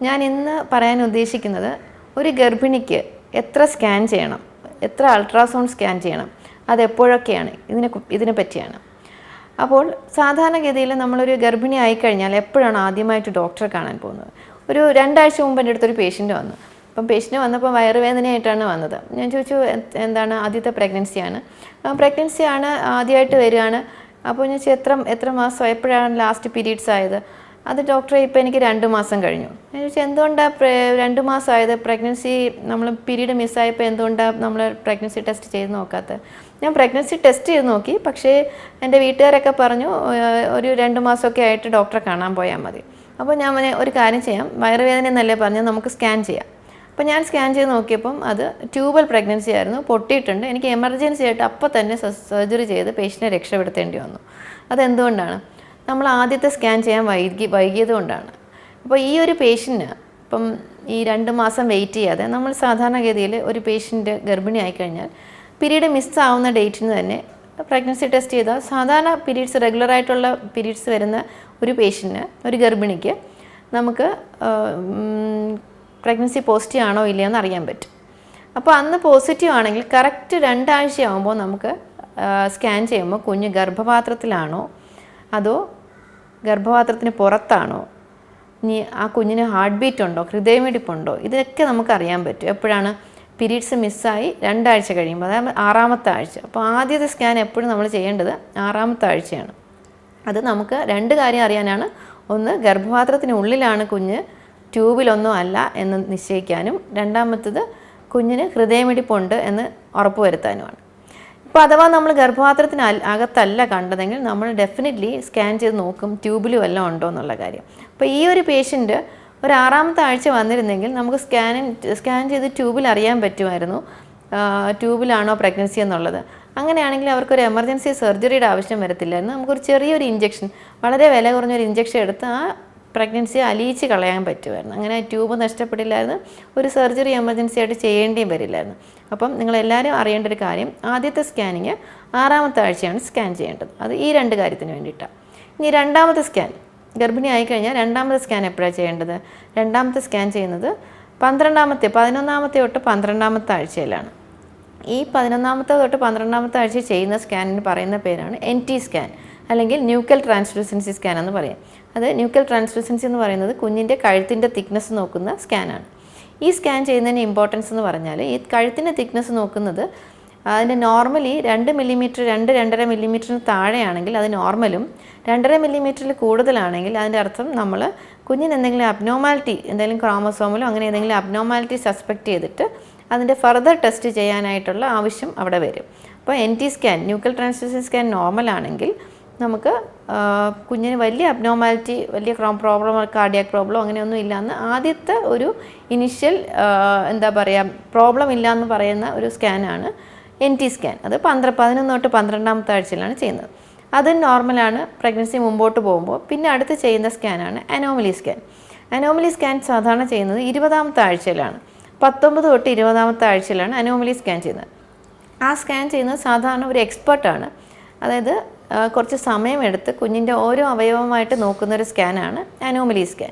ഞാൻ ഇന്ന് പറയാൻ ഉദ്ദേശിക്കുന്നത് ഒരു ഗർഭിണിക്ക് എത്ര സ്കാൻ ചെയ്യണം, എത്ര അൾട്രാസൗണ്ട് സ്കാൻ ചെയ്യണം, അതെപ്പോഴൊക്കെയാണ് ഇതിനെ പറ്റിയാണ്. അപ്പോൾ സാധാരണഗതിയിൽ നമ്മളൊരു ഗർഭിണി ആയിക്കഴിഞ്ഞാൽ എപ്പോഴാണ് ആദ്യമായിട്ട് ഡോക്ടറെ കാണാൻ പോകുന്നത്? ഒരു 2 ആഴ്ച മുമ്പ് എൻ്റെ അടുത്തൊരു പേഷ്യൻ്റ് വന്നു. അപ്പം പേഷ്യൻ്റ് വന്നപ്പോൾ വയറുവേദനയായിട്ടാണ് വന്നത്. ഞാൻ ചോദിച്ചു എന്താണ്, ആദ്യത്തെ പ്രഗ്നൻസിയാണ്, ആദ്യമായിട്ട് വരികയാണ്. അപ്പോൾ ഞാൻ ചോദിച്ചു എത്ര മാസം, എപ്പോഴാണ് ലാസ്റ്റ് പീരീഡ്സ് ആയത്? അത് ഡോക്ടറെ ഇപ്പോൾ എനിക്ക് 2 മാസം കഴിഞ്ഞു. ഞാൻ ചോദിച്ചാൽ എന്തുകൊണ്ടാണ് 2 മാസം ആയത്? പ്രഗ്നൻസി നമ്മൾ പീരീഡ് മിസ്സായപ്പോൾ എന്തുകൊണ്ടാണ് നമ്മൾ പ്രഗ്നൻസി ടെസ്റ്റ് ചെയ്ത് നോക്കാത്തത്? ഞാൻ പ്രഗ്നൻസി ടെസ്റ്റ് ചെയ്ത് നോക്കി, പക്ഷേ എൻ്റെ വീട്ടുകാരൊക്കെ പറഞ്ഞു ഒരു 2 മാസമൊക്കെ ആയിട്ട് ഡോക്ടറെ കാണാൻ പോയാൽ മതി. അപ്പോൾ ഞാൻ ഒരു കാര്യം ചെയ്യാം, വയറുവേദന എന്നല്ലേ പറഞ്ഞാൽ നമുക്ക് സ്കാൻ ചെയ്യാം. അപ്പോൾ ഞാൻ സ്കാൻ ചെയ്ത് നോക്കിയപ്പം അത് ട്യൂബൽ പ്രഗ്നൻസി ആയിരുന്നു, പൊട്ടിയിട്ടുണ്ട്. എനിക്ക് എമർജൻസി ആയിട്ട് അപ്പോൾ തന്നെ സർജറി ചെയ്ത് പേഷ്യൻറ്റിനെ രക്ഷപ്പെടുത്തേണ്ടി വന്നു. അതെന്തുകൊണ്ടാണ്? നമ്മൾ ആദ്യത്തെ സ്കാൻ ചെയ്യാൻ വൈകിയത് കൊണ്ടാണ്. അപ്പോൾ ഈ ഒരു പേഷ്യൻറ്റിന് ഇപ്പം ഈ 2 മാസം വെയിറ്റ് ചെയ്യാതെ നമ്മൾ സാധാരണഗതിയിൽ ഒരു പേഷ്യൻ്റ് ഗർഭിണി ആയിക്കഴിഞ്ഞാൽ പീരീഡ് മിസ്സാവുന്ന ഡേറ്റിന് തന്നെ പ്രഗ്നൻസി ടെസ്റ്റ് ചെയ്താൽ സാധാരണ പീരീഡ്സ് റെഗുലറായിട്ടുള്ള പീരീഡ്സ് വരുന്ന ഒരു പേഷ്യൻറ്റിന്, ഒരു ഗർഭിണിക്ക് നമുക്ക് പ്രഗ്നൻസി പോസിറ്റീവ് ആണോ ഇല്ലയെന്ന് അറിയാൻ പറ്റും. അപ്പോൾ അന്ന് പോസിറ്റീവ് ആണെങ്കിൽ കറക്റ്റ് 2 ആഴ്ചയാകുമ്പോൾ നമുക്ക് സ്കാൻ ചെയ്യുമ്പോൾ കുഞ്ഞ് ഗർഭപാത്രത്തിലാണോ അതോ ഗർഭപാത്രത്തിന് പുറത്താണോ, ഇനി ആ കുഞ്ഞിന് ഹാർട്ട് ബീറ്റ് ഉണ്ടോ, ഹൃദയമിടിപ്പുണ്ടോ, ഇതൊക്കെ നമുക്ക് അറിയാൻ പറ്റും. എപ്പോഴാണ് പീരീഡ്സ് മിസ്സായി 2 ആഴ്ച കഴിയുമ്പോൾ, അതായത് 6ാമത്തെ ആഴ്ച. അപ്പോൾ ആദ്യത്തെ സ്കാൻ എപ്പോഴും നമ്മൾ ചെയ്യേണ്ടത് 6ാമത്തെ ആഴ്ചയാണ്. അത് നമുക്ക് 2 കാര്യം അറിയാനാണ്. ഒന്ന്, ഗർഭപാത്രത്തിനുള്ളിലാണ് കുഞ്ഞ്, ട്യൂബിലൊന്നും അല്ല എന്ന് നിശ്ചയിക്കാനും. രണ്ടാമത്തത്, കുഞ്ഞിന് ഹൃദയമിടിപ്പുണ്ട് എന്ന് ഉറപ്പുവരുത്താനുമാണ്. ഇപ്പോൾ അഥവാ നമ്മൾ ഗർഭപാത്രത്തിന് അകത്തല്ല കണ്ടതെങ്കിൽ നമ്മൾ ഡെഫിനറ്റ്ലി സ്കാൻ ചെയ്ത് നോക്കും ട്യൂബിൽ വല്ലതും ഉണ്ടോ എന്നുള്ള കാര്യം. അപ്പോൾ ഈ ഒരു പേഷ്യൻ്റ് ഒരു 6ാമത്തെ ആഴ്ച വന്നിരുന്നെങ്കിൽ നമുക്ക് സ്കാൻ ചെയ്ത് ട്യൂബിൽ അറിയാൻ പറ്റുമായിരുന്നു ട്യൂബിലാണോ പ്രഗ്നൻസി എന്നുള്ളത്. അങ്ങനെയാണെങ്കിൽ അവർക്കൊരു എമർജൻസി സർജറിയുടെ ആവശ്യം വരത്തില്ലായിരുന്നു. നമുക്കൊരു ചെറിയൊരു ഇഞ്ചക്ഷൻ, വളരെ വില കുറഞ്ഞൊരു ഇഞ്ചക്ഷൻ എടുത്ത് ആ പ്രഗ്നൻസി അലിയിച്ച് കളയാൻ പറ്റുമായിരുന്നു. അങ്ങനെ ട്യൂബ് നഷ്ടപ്പെടില്ലായിരുന്നു, ഒരു സർജറി എമർജൻസി ആയിട്ട് ചെയ്യേണ്ടിയും വരില്ലായിരുന്നു. അപ്പം നിങ്ങളെല്ലാവരും അറിയേണ്ട ഒരു കാര്യം, ആദ്യത്തെ സ്കാനിങ് 6ാമത്തെ ആഴ്ചയാണ് സ്കാൻ ചെയ്യേണ്ടത്. അത് ഈ 2 കാര്യത്തിന് വേണ്ടിയിട്ടാണ്. ഇനി 2ാമത്തെ സ്കാൻ, ഗർഭിണി ആയിക്കഴിഞ്ഞാൽ 2ാമത്തെ സ്കാൻ എപ്പോഴാണ് ചെയ്യേണ്ടത്? 2ാമത്തെ സ്കാൻ ചെയ്യുന്നത് 11ാമത്തെ തൊട്ട് 12ാമത്തെ ആഴ്ചയിലാണ്. ഈ 11ാമത്തെ തൊട്ട് 12ാമത്തെ ആഴ്ച ചെയ്യുന്ന സ്കാനിന് പറയുന്ന പേരാണ് NT സ്കാൻ, അല്ലെങ്കിൽ ന്യൂക്കൽ ട്രാൻസ്ലൂസൻസി സ്കാൻ എന്ന് പറയും. അത് ന്യൂക്കൽ ട്രാൻസ്ലൂസൻസി എന്ന് പറയുന്നത് കുഞ്ഞിൻ്റെ കഴുത്തിൻ്റെ തിക്നെസ് നോക്കുന്ന സ്കാനാണ്. ഈ സ്കാൻ ചെയ്യുന്നതിന് ഇമ്പോർട്ടൻസ് എന്ന് പറഞ്ഞാൽ, ഈ കഴുത്തിൻ്റെ തിക്നെസ് നോക്കുന്നത് അതിൻ്റെ നോർമലി 2 മില്ലിമീറ്റർ 2-2.5 മില്ലിമീറ്ററിന് താഴെയാണെങ്കിൽ അത് നോർമലും, 2.5 മില്ലിമീറ്ററിൽ കൂടുതലാണെങ്കിൽ അതിൻ്റെ അർത്ഥം നമ്മൾ കുഞ്ഞിന് എന്തെങ്കിലും അബ്നോർമാലിറ്റി, എന്തെങ്കിലും ക്രോമസോമിലോ അങ്ങനെ എന്തെങ്കിലും അബ്നോർമാലിറ്റി സസ്പെക്റ്റ് ചെയ്തിട്ട് അതിൻ്റെ ഫർദർ ടെസ്റ്റ് ചെയ്യാനായിട്ടുള്ള ആവശ്യം അവിടെ വരും. അപ്പോൾ NT scan, nuchal translucent scan നോർമലാണെങ്കിൽ നമുക്ക് കുഞ്ഞിന് വലിയ അബ്നോർമാലിറ്റി, വലിയ പ്രോബ്ലം, കാർഡിയാക് പ്രോബ്ലം അങ്ങനെയൊന്നും ഇല്ലയെന്ന് ആദ്യത്തെ ഒരു ഇനിഷ്യൽ പ്രോബ്ലം ഇല്ല എന്ന് പറയുന്ന ഒരു സ്കാനാണ് NT സ്കാൻ. അത് 11 തൊട്ട് 12ാമത്തെ ആഴ്ചയിലാണ് ചെയ്യുന്നത്. അത് നോർമലാണ് പ്രഗ്നൻസി മുമ്പോട്ട് പോകുമ്പോൾ. പിന്നെ അടുത്ത് ചെയ്യുന്ന സ്കാനാണ് അനോമലി സ്കാൻ. അനോമലി സ്കാൻ സാധാരണ ചെയ്യുന്നത് 20ാമത്തെ ആഴ്ചയിലാണ്. 19 തൊട്ട് 20ാമത്തെ ആഴ്ചയിലാണ് അനോമലി സ്കാൻ ചെയ്യുന്നത്. ആ സ്കാൻ ചെയ്യുന്നത് സാധാരണ ഒരു എക്സ്പെർട്ടാണ്, അതായത് കുറച്ച് സമയമെടുത്ത് കുഞ്ഞിൻ്റെ ഓരോ അവയവമായിട്ട് നോക്കുന്നൊരു സ്കാനാണ് അനോമലി സ്കാൻ.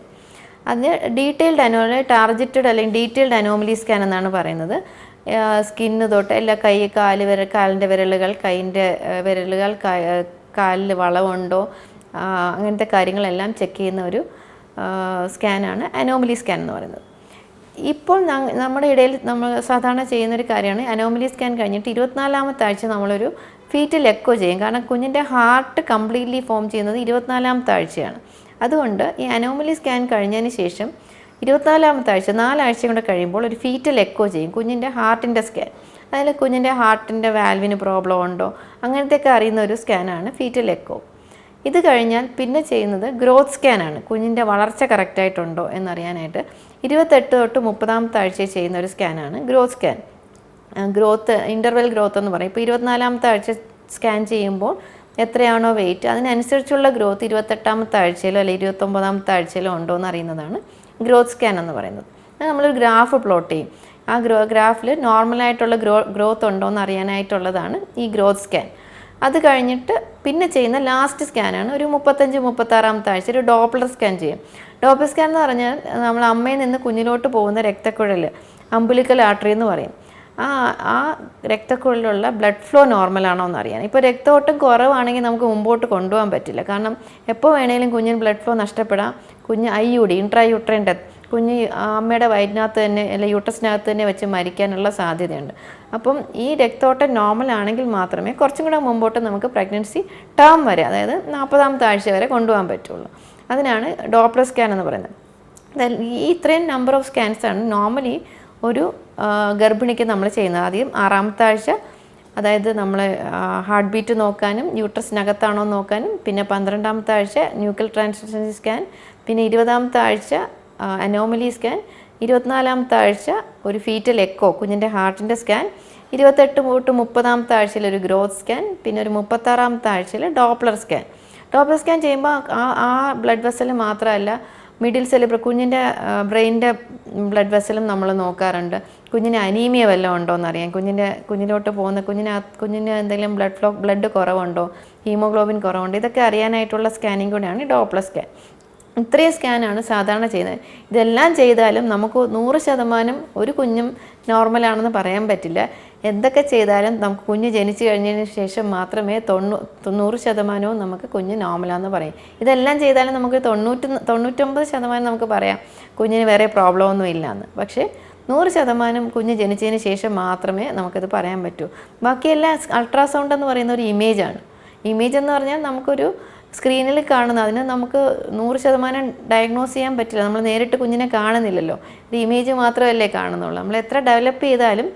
അതിന് ടാർഗറ്റഡ് അല്ലെങ്കിൽ ഡീറ്റെയിൽഡ് അനോമലി സ്കാൻ എന്നാണ് പറയുന്നത്. സ്കിന്ന് തൊട്ട് എല്ലാ കാലിൻ്റെ വിരലുകൾ, കൈയിൻ്റെ വിരലുകൾ, കാലിൽ വളവുണ്ടോ, അങ്ങനത്തെ കാര്യങ്ങളെല്ലാം ചെക്ക് ചെയ്യുന്ന ഒരു സ്കാനാണ് അനോമലി സ്കാൻ എന്ന് പറയുന്നത്. ഇപ്പോൾ നമ്മുടെ ഇടയിൽ നമ്മൾ സാധാരണ ചെയ്യുന്നൊരു കാര്യമാണ്, അനോമലി സ്കാൻ കഴിഞ്ഞിട്ട് 24ാമത്തെ ആഴ്ച നമ്മളൊരു ഫീറ്റൽ എക്കോ ചെയ്യും. കാരണം കുഞ്ഞിൻ്റെ ഹാർട്ട് കംപ്ലീറ്റ്ലി ഫോം ചെയ്യുന്നത് 24ാമത്തെ ആഴ്ചയാണ്. അതുകൊണ്ട് ഈ അനോമലി സ്കാൻ കഴിഞ്ഞതിന് ശേഷം 24ാമത്തെ ആഴ്ച, 4 ആഴ്ച കൊണ്ട് കഴിയുമ്പോൾ ഒരു ഫീറ്റൽ എക്കോ ചെയ്യും, കുഞ്ഞിൻ്റെ ഹാർട്ടിൻ്റെ സ്കാൻ. അതിൽ കുഞ്ഞിൻ്റെ ഹാർട്ടിൻ്റെ വാൽവിന് പ്രോബ്ലം ഉണ്ടോ അങ്ങനത്തെയൊക്കെ അറിയുന്ന ഒരു സ്കാനാണ് ഫീറ്റൽ എക്കോ. ഇത് കഴിഞ്ഞാൽ പിന്നെ ചെയ്യുന്നത് ഗ്രോത്ത് സ്കാനാണ്. കുഞ്ഞിൻ്റെ വളർച്ച കറക്റ്റായിട്ടുണ്ടോ എന്നറിയാനായിട്ട് 28 തൊട്ട് 30ാമത്തെ ആഴ്ച ചെയ്യുന്ന ഒരു സ്കാനാണ് ഗ്രോത്ത് സ്കാൻ. ഇൻ്റർവെൽ ഗ്രോത്ത് എന്ന് പറയും. ഇപ്പോൾ 24ാമത്തെ ആഴ്ച സ്കാൻ ചെയ്യുമ്പോൾ എത്രയാണോ വെയിറ്റ് അതിനനുസരിച്ചുള്ള ഗ്രോത്ത് 28ാമത്തെ ആഴ്ചയിലോ അല്ലെങ്കിൽ 29ാമത്തെ ആഴ്ചയിലോ ഉണ്ടോ എന്ന് അറിയുന്നതാണ് ഗ്രോത്ത് സ്കാൻ എന്ന് പറയുന്നത്. നമ്മളൊരു ഗ്രാഫ് പ്ലോട്ട് ചെയ്യും. ആ ഗ്രാഫിൽ നോർമലായിട്ടുള്ള ഗ്രോത്ത് ഉണ്ടോ എന്ന് അറിയാനായിട്ടുള്ളതാണ് ഈ ഗ്രോത്ത് സ്കാൻ. അത് കഴിഞ്ഞിട്ട് പിന്നെ ചെയ്യുന്ന ലാസ്റ്റ് സ്കാനാണ് ഒരു 35-36ാമത്തെ ആഴ്ച ഒരു ഡോപ്ലർ സ്കാൻ ചെയ്യും. ഡോപ്ലർ സ്കാൻ എന്ന് പറഞ്ഞാൽ നമ്മൾ അമ്മയിൽ നിന്ന് കുഞ്ഞിലോട്ട് പോകുന്ന രക്തക്കുഴൽ, അംബുലിക്കൽ ആർട്ടറി എന്ന് പറയും. ആ രക്തക്കുഴലിലുള്ള ബ്ലഡ് ഫ്ലോ നോർമലാണോ എന്നറിയാൻ. ഇപ്പോൾ രക്തോട്ടം കുറവാണെങ്കിൽ നമുക്ക് മുമ്പോട്ട് കൊണ്ടുപോകാൻ പറ്റില്ല. കാരണം എപ്പോൾ വേണമെങ്കിലും കുഞ്ഞിന് ബ്ലഡ് ഫ്ലോ നഷ്ടപ്പെടാം. കുഞ്ഞ് IUD, ഇൻട്രായൂട്രൈൻ ഡെത്ത്, കുഞ്ഞ് അമ്മയുടെ വയറ്റിനകത്ത് തന്നെ അല്ലെങ്കിൽ യൂട്രസിനകത്ത് തന്നെ വെച്ച് മരിക്കാനുള്ള സാധ്യതയുണ്ട്. അപ്പം ഈ രക്തോട്ടം നോർമൽ ആണെങ്കിൽ മാത്രമേ കുറച്ചും കൂടെ മുമ്പോട്ട് നമുക്ക് പ്രഗ്നൻസി ടേം വരെ, അതായത് 40ാമത്തെ ആഴ്ച വരെ കൊണ്ടുപോകാൻ പറ്റുള്ളൂ. അതിനാണ് ഡോപ്ലർ സ്കാൻ എന്ന് പറയുന്നത്. ഈ ഇത്രയും നമ്പർ ഓഫ് സ്കാൻസാണ് നോർമലി ഒരു ഗർഭിണിക്ക് നമ്മൾ ചെയ്യുന്നത്. ആദ്യം 6ാമത്തെ ആഴ്ച, അതായത് നമ്മൾ ഹാർട്ട് ബീറ്റ് നോക്കാനും യൂട്രസിനകത്താണോ നോക്കാനും, പിന്നെ 12ാമത്തെ ആഴ്ച ന്യൂക്ലിയർ ട്രാൻസ്മിഷൻ സ്കാൻ, പിന്നെ 20ാമത്തെ ആഴ്ച അനോമലി സ്കാൻ, 24ാമത്തെ ആഴ്ച ഒരു ഫീറ്റൽ എക്കോ, കുഞ്ഞിൻ്റെ ഹാർട്ടിൻ്റെ സ്കാൻ, 28 തൊട്ട് 30ാമത്തെ ആഴ്ചയിൽ ഒരു ഗ്രോത്ത് സ്കാൻ, പിന്നെ ഒരു 36ാമത്തെ ആഴ്ചയിൽ ഡോപ്ലർ സ്കാൻ. ഡോപ്ലർ സ്കാൻ ചെയ്യുമ്പോൾ ആ ബ്ലഡ് വെസൽ മാത്രമല്ല, മിഡിൽ സെല്ല്, കുഞ്ഞിൻ്റെ ബ്രെയിനിൻ്റെ ബ്ലഡ് വെസലും നമ്മൾ നോക്കാറുണ്ട്. കുഞ്ഞിന് അനീമിയ വല്ലതും ഉണ്ടോ എന്നറിയാം. കുഞ്ഞിലോട്ട് പോകുന്ന കുഞ്ഞിന് എന്തെങ്കിലും ബ്ലഡ് കുറവുണ്ടോ, ഹീമോഗ്ലോബിൻ കുറവുണ്ടോ, ഇതൊക്കെ അറിയാനായിട്ടുള്ള സ്കാനിങ് കൂടെയാണ് ഡോപ്ലർ സ്കാൻ. ഇത്രയും സ്കാനാണ് സാധാരണ ചെയ്യുന്നത്. ഇതെല്ലാം ചെയ്താലും നമുക്ക് 100% ഒരു കുഞ്ഞും നോർമലാണെന്ന് പറയാൻ പറ്റില്ല. എന്തൊക്കെ ചെയ്താലും നമുക്ക് കുഞ്ഞ് ജനിച്ചു കഴിഞ്ഞതിന് ശേഷം മാത്രമേ 90% നമുക്ക് കുഞ്ഞ് നോർമലാണെന്ന് പറയും. ഇതെല്ലാം ചെയ്താലും നമുക്ക് 99% നമുക്ക് പറയാം കുഞ്ഞിന് വേറെ പ്രോബ്ലം ഒന്നും ഇല്ലയെന്ന്. പക്ഷേ 100% കുഞ്ഞ് ജനിച്ചതിന് ശേഷം മാത്രമേ നമുക്കത് പറയാൻ പറ്റൂ. ബാക്കിയെല്ലാം അൾട്രാസൗണ്ട് എന്ന് പറയുന്ന ഒരു ഇമേജാണ്. ഇമേജ് എന്ന് പറഞ്ഞാൽ നമുക്കൊരു സ്ക്രീനിൽ കാണുന്ന, അതിന് നമുക്ക് 100% ഡയഗ്നോസ് ചെയ്യാൻ പറ്റില്ല. നമ്മൾ നേരിട്ട് കുഞ്ഞിനെ കാണുന്നില്ലല്ലോ, ഒരു ഇമേജ് മാത്രമല്ലേ കാണുന്നുള്ളൂ. നമ്മൾ എത്ര ഡെവലപ്പ് ചെയ്താലും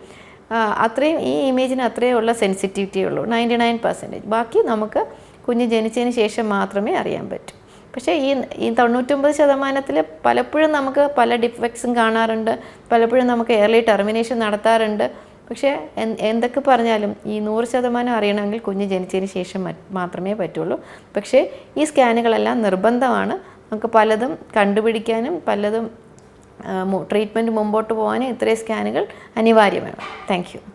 അത്രയും ഈ ഇമേജിന് അത്രയേ ഉള്ള സെൻസിറ്റിവിറ്റി ഉള്ളൂ, 99%. ബാക്കി നമുക്ക് കുഞ്ഞ് ജനിച്ചതിന് ശേഷം മാത്രമേ അറിയാൻ പറ്റൂ. പക്ഷേ ഈ 99% പലപ്പോഴും നമുക്ക് പല ഡിഫക്ട്സും കാണാറുണ്ട്. പലപ്പോഴും നമുക്ക് എയർലി ടെർമിനേഷൻ നടത്താറുണ്ട്. പക്ഷേ എന്തൊക്കെ പറഞ്ഞാലും ഈ 100% അറിയണമെങ്കിൽ കുഞ്ഞ് ജനിച്ചതിന് ശേഷം മാത്രമേ പറ്റുള്ളൂ. പക്ഷേ ഈ സ്കാനുകളെല്ലാം നിർബന്ധമാണ്. നമുക്ക് പലതും കണ്ടുപിടിക്കാനും പലതും ട്രീറ്റ്മെൻറ്റ് മുമ്പോട്ട് പോകാനും ഇത്രയും സ്കാനുകൾ അനിവാര്യമാണ്. Thank you.